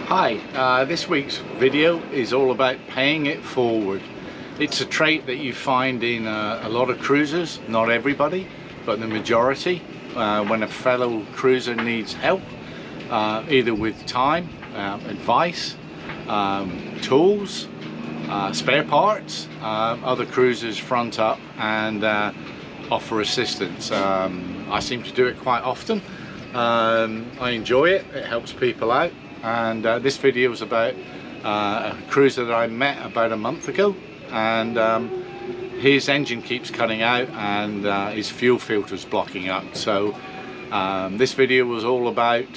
Hi, this week's video is all about paying it forward. It's a trait that you find in a lot of cruisers, not everybody, but the majority, when a fellow cruiser needs help, either with time, advice, tools, spare parts, other cruisers front up and offer assistance. I seem to do it quite often. I enjoy it, it helps people out. And this video is about a cruiser that I met about a month ago, and his engine keeps cutting out and his fuel filter's blocking up. So this video was all about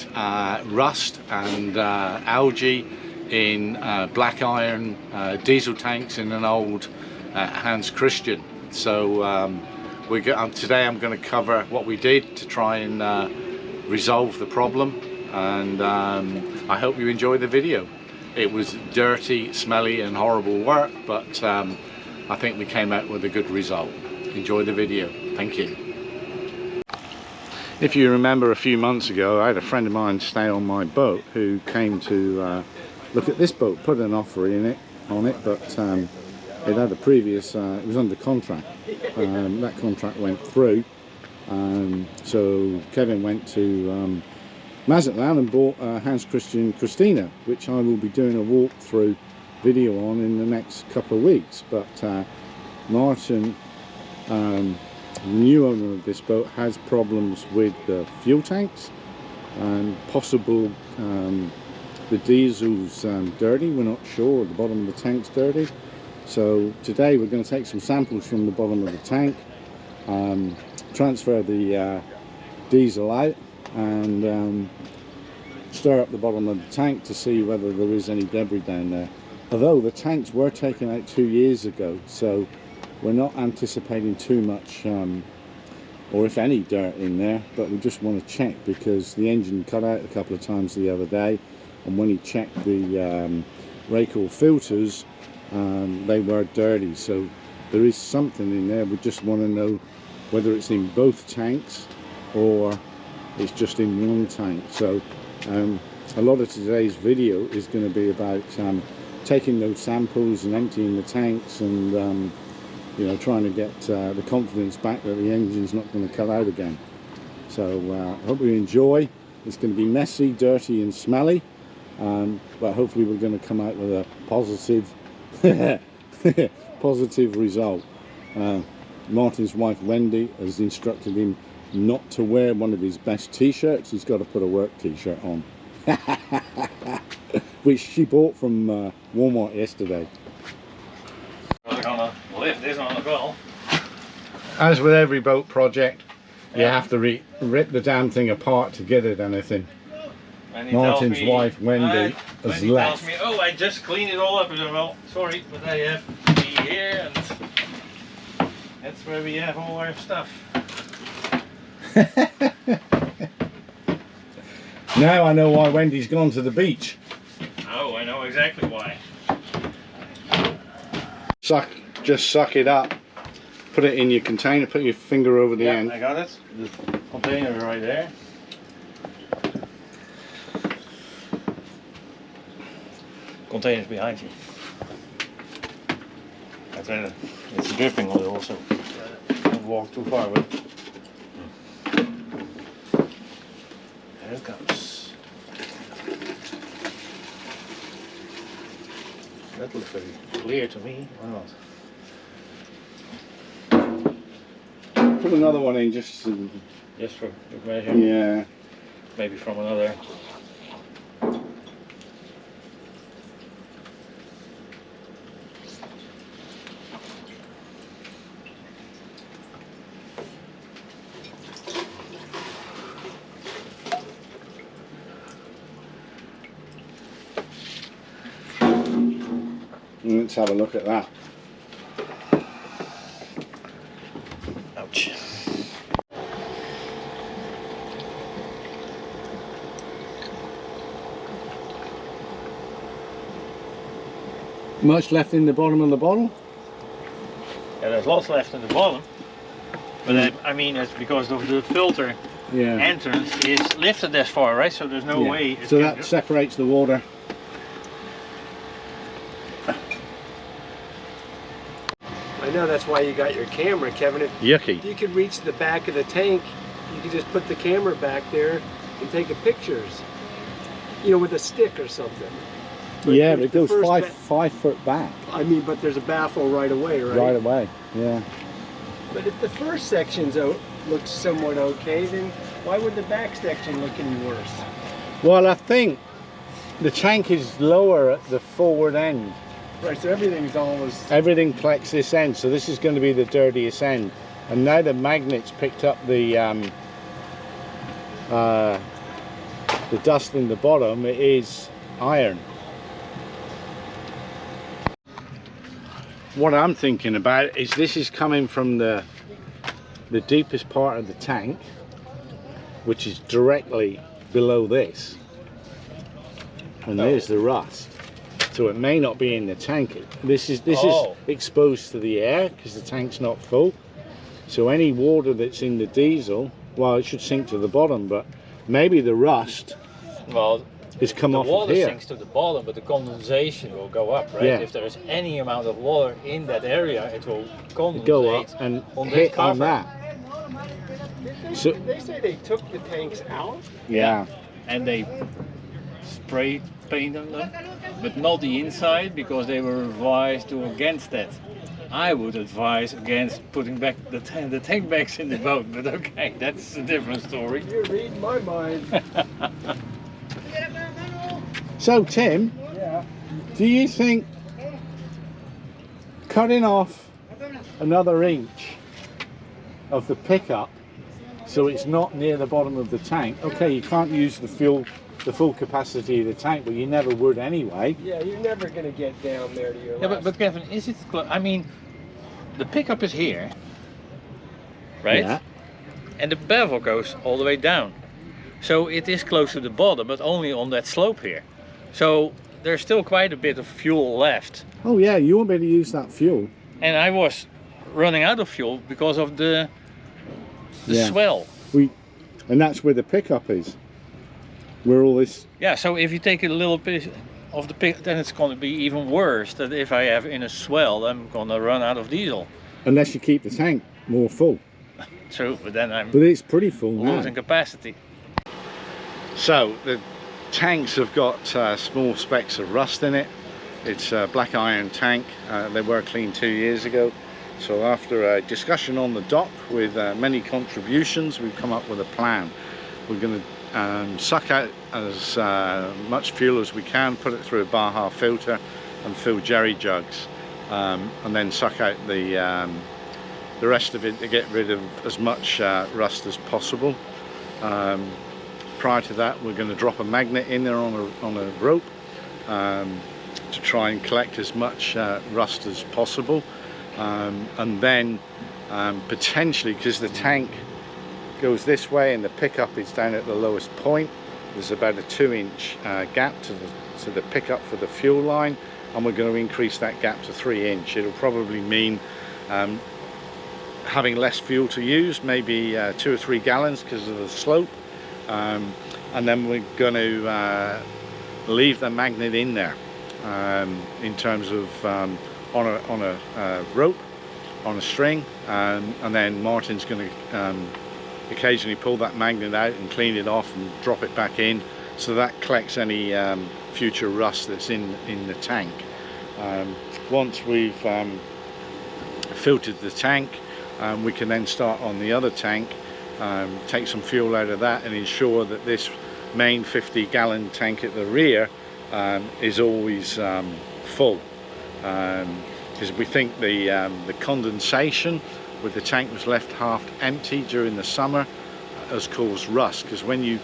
rust and algae in black iron diesel tanks in an old Hans Christian. So today I'm going to cover what we did to try and resolve the problem, and I hope you enjoy the video. It was dirty, smelly and horrible work, but I think we came out with a good result. Enjoy the video. Thank you. If you remember, a few months ago I had a friend of mine stay on my boat who came to look at this boat, put an offer on it, but it had a previous, it was under contract. That contract went through, so Kevin went to Mazatlan and bought Hans Christian Christina, which I will be doing a walkthrough video on in the next couple of weeks. But Martin, the new owner of this boat, has problems with the fuel tanks and possible the diesel's dirty. We're not sure, the bottom of the tank's dirty. So today we're going to take some samples from the bottom of the tank, transfer the diesel out and stir up the bottom of the tank to see whether there is any debris down there. Although the tanks were taken out 2 years ago, so we're not anticipating too much or if any dirt in there, but we just want to check because the engine cut out a couple of times the other day, and when he checked the rake or filters, they were dirty. So there is something in there. We just want to know whether it's in both tanks or it's just in one tank. So a lot of today's video is going to be about taking those samples and emptying the tanks and you know, trying to get the confidence back that the engine's not going to cut out again. So I hope you enjoy. It's going to be messy, dirty and smelly, but hopefully we're going to come out with a positive positive result. Martin's wife Wendy has instructed him not to wear one of his best t-shirts. He's got to put a work t-shirt on, which she bought from Walmart yesterday. We're gonna lift this on as well. As with every boat project, you have to rip the damn thing apart to get at anything. Martin's wife Wendy has left. Tells me, oh, I just cleaned it all up. Well, sorry, but I have to be here, and that's where we have all our stuff. Now I know why Wendy's gone to the beach. Oh, I know exactly why. Just suck it up. Put it in your container. Put your finger over the end. I got it. The container is right there. Container's behind you. It's dripping oil also. Don't walk too far with it. There it comes. That looks very clear to me. Why not? Put another one in just for good measure. Yeah. Maybe from another. Let's have a look at that. Ouch. Much left in the bottom of the bottle? Yeah, there's lots left in the bottom. But I mean, it's because of the filter entrance is lifted this far, right? So there's no way. So that separates the water know that's why you got your camera, Kevin. If Yucky. you could reach the back of the tank, you could just put the camera back there and take pictures. You know, with a stick or something. But Yeah, if but it the goes first 5 foot back. I mean, but there's a baffle right away, right? Right away, yeah. But if the first section's looks somewhat okay, then why would the back section look any worse? Well, I think the tank is lower at the forward end. Right, so everything's always... Everything collects this end, so this is going to be the dirtiest end. And now the magnets picked up the dust in the bottom. It is iron. What I'm thinking about is this is coming from the deepest part of the tank, which is directly below this, and there's the rust. So it may not be in the tank. This is exposed to the air because the tank's not full. So any water that's in the diesel, well, it should sink to the bottom, but maybe the rust has come off of here. The water sinks to the bottom, but the condensation will go up, right? Yeah. If there is any amount of water in that area, it will condensate Go up and on hit that on cover. that. So, Did they say they took the tanks out? yeah. And they spray paint on them, but not the inside because they were advised to against that. I would advise against putting back the tank bags in the boat, but okay, that's a different story. You're reading my mind. So Tim, Yeah. do you think cutting off another inch of the pickup so it's not near the bottom of the tank? Okay, you can't use the full capacity of the tank, but you never would anyway. Yeah, you're never going to get down there to your Yeah, last. but Kevin, is it close? I mean, the pickup is here, right? Yeah. And the bevel goes all the way down. So it is close to the bottom, but only on that slope here. So there's still quite a bit of fuel left. Oh yeah, you won't be able to use that fuel. And I was running out of fuel because of the Yeah. swell. And that's where the pickup is. Where all this. Yeah, so if you take a little bit of the pick, then it's going to be even worse. That if I have in a swell, I'm going to run out of diesel. Unless you keep the tank more full. True, but then I'm But it's pretty full now. losing capacity. So the tanks have got small specks of rust in it. It's a black iron tank. They were cleaned 2 years ago. So after a discussion on the dock with many contributions, we've come up with a plan. We're going to suck out as much fuel as we can, put it through a baja filter and fill jerry jugs, and then suck out the rest of it to get rid of as much rust as possible. Prior to that, we're going to drop a magnet in there on a rope to try and collect as much rust as possible, and then potentially, because the tank goes this way and the pickup is down at the lowest point, there's about a 2-inch gap to the pickup for the fuel line, and we're going to increase that gap to 3-inch. It'll probably mean having less fuel to use, maybe 2 or 3 gallons because of the slope. And then we're going to leave the magnet in there in terms of on a rope, on a string, and then Martin's going to occasionally pull that magnet out and clean it off and drop it back in, so that collects any future rust that's in the tank. Once we've filtered the tank, we can then start on the other tank, take some fuel out of that and ensure that this main 50-gallon tank at the rear is always full, because we think the condensation with the tank was left half empty during the summer has caused rust, because when you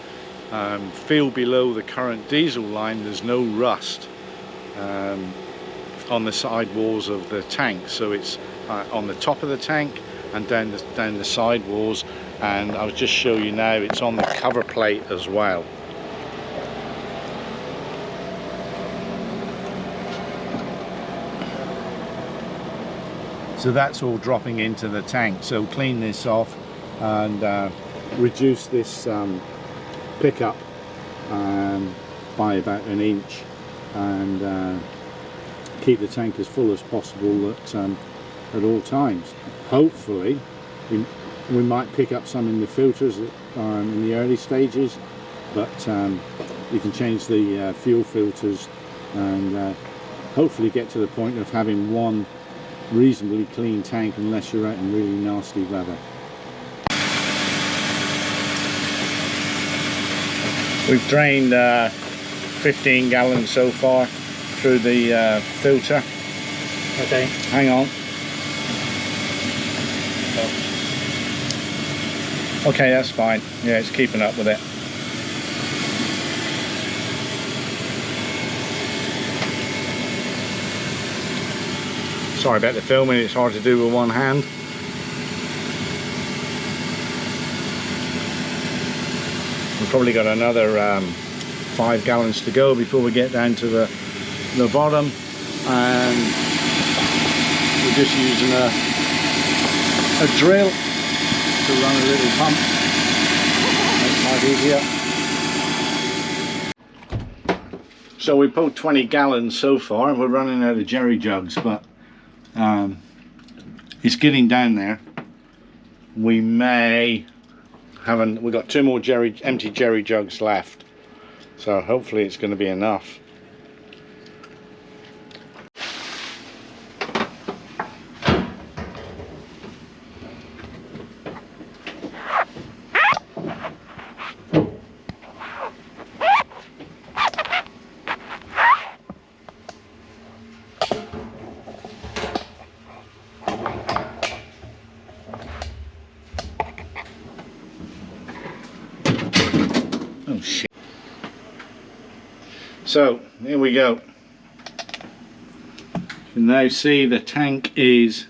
feel below the current diesel line, there's no rust on the side walls of the tank. So it's on the top of the tank and down the side walls, and I'll just show you now, it's on the cover plate as well. So that's all dropping into the tank. So clean this off and reduce this pickup by about 1 inch, and keep the tank as full as possible, that at all times. Hopefully we might pick up some in the filters in the early stages, but you can change the fuel filters and hopefully get to the point of having one reasonably clean tank unless you're out in really nasty weather. We've drained 15 gallons so far through the filter. Okay. Hang on. Okay, that's fine. Yeah, it's keeping up with it. Sorry about the filming, it's hard to do with one hand. We've probably got another 5 gallons to go before we get down to the bottom, and we're just using a drill to run a little pump. Makes life easier. So we pulled 20 gallons so far, and we're running out of jerry jugs, but it's getting down there. We may we've got 2 more empty jerry jugs left, so hopefully it's going to be enough. Oh shit. So here we go. You can now see the tank is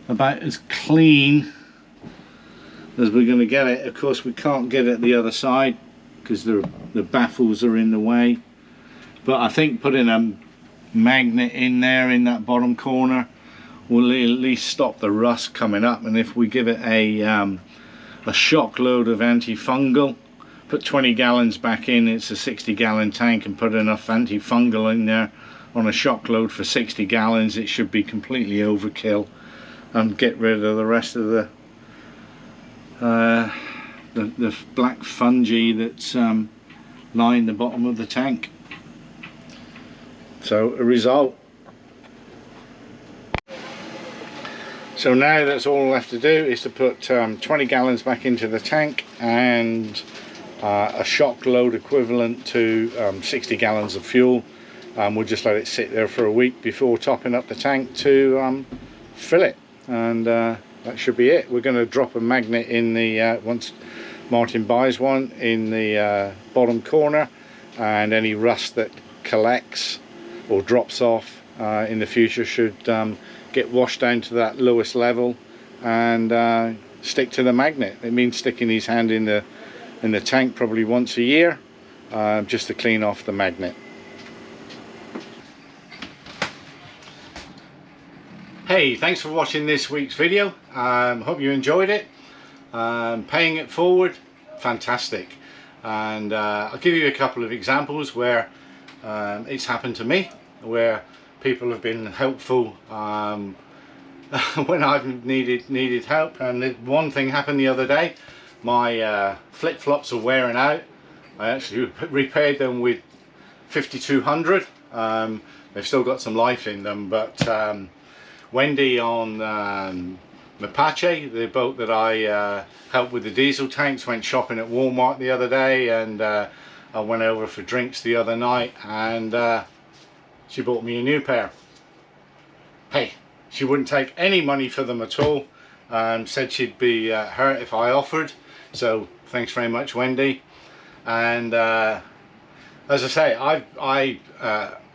about as clean as we're going to get it. Of course we can't get it the other side because the baffles are in the way, but I think putting a magnet in there in that bottom corner will at least stop the rust coming up. And if we give it a shock load of antifungal, put 20 gallons back in, it's a 60-gallon tank, and put enough antifungal in there on a shock load for 60 gallons, it should be completely overkill and get rid of the rest of the black fungi that's line the bottom of the tank. So a result. So now that's all left to do is to put 20 gallons back into the tank and a shock load equivalent to 60 gallons of fuel. We'll just let it sit there for a week before topping up the tank to fill it, and that should be it. We're going to drop a magnet in the once Martin buys one, in the bottom corner, and any rust that collects or drops off in the future should get washed down to that lowest level and stick to the magnet. It means sticking his hand in the tank probably once a year, just to clean off the magnet. Hey, thanks for watching this week's video. Hope you enjoyed it. Paying it forward, fantastic. And I'll give you a couple of examples where it's happened to me, where people have been helpful when I've needed help. And one thing happened the other day. My flip-flops are wearing out. I actually repaired them with 5200. They've still got some life in them, but Wendy on Mapache, the boat that I helped with the diesel tanks, went shopping at Walmart the other day, and I went over for drinks the other night, and she bought me a new pair. Hey, she wouldn't take any money for them at all. Said she'd be hurt if I offered, so thanks very much, Wendy. And as I say, I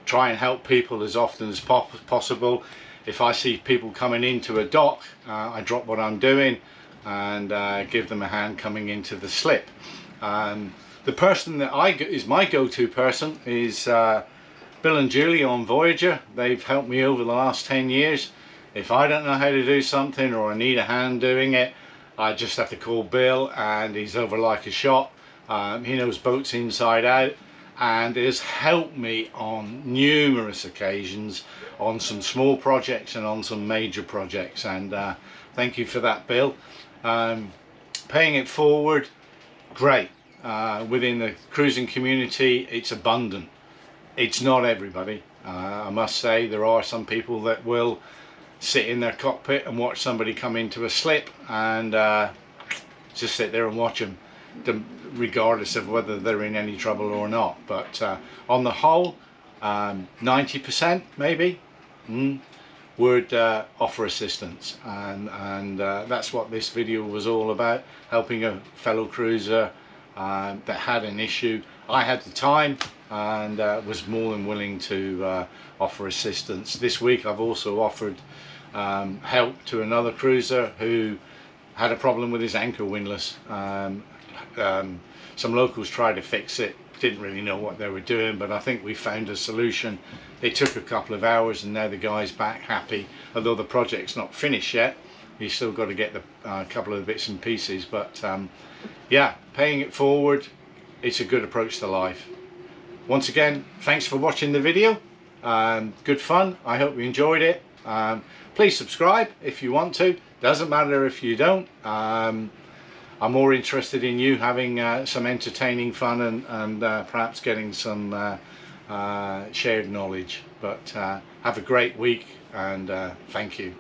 try and help people as often as possible. If I see people coming into a dock, I drop what I'm doing and give them a hand coming into the slip. The person that is my go-to person is Bill and Julie on Voyager. They've helped me over the last 10 years. If I don't know how to do something or I need a hand doing it, I just have to call Bill, and he's over like a shot. He knows boats inside out, and it has helped me on numerous occasions on some small projects and on some major projects, and thank you for that, Bill. Paying it forward, great. Within the cruising community, it's abundant. It's not everybody. I must say there are some people that will sit in their cockpit and watch somebody come into a slip and just sit there and watch them, regardless of whether they're in any trouble or not. But on the whole, 90% maybe would offer assistance, and that's what this video was all about, helping a fellow cruiser that had an issue. I had the time and was more than willing to offer assistance. This week I've also offered help to another cruiser who had a problem with his anchor windlass. Some locals tried to fix it, didn't really know what they were doing, but I think we found a solution. It took a couple of hours and now the guy's back happy, although the project's not finished yet. He's still got to get the couple of bits and pieces, but yeah, paying it forward, it's a good approach to life. Once again, thanks for watching the video. Good fun. I hope you enjoyed it. Please subscribe if you want to. Doesn't matter if you don't. I'm more interested in you having some entertaining fun and perhaps getting some shared knowledge. But have a great week, and thank you.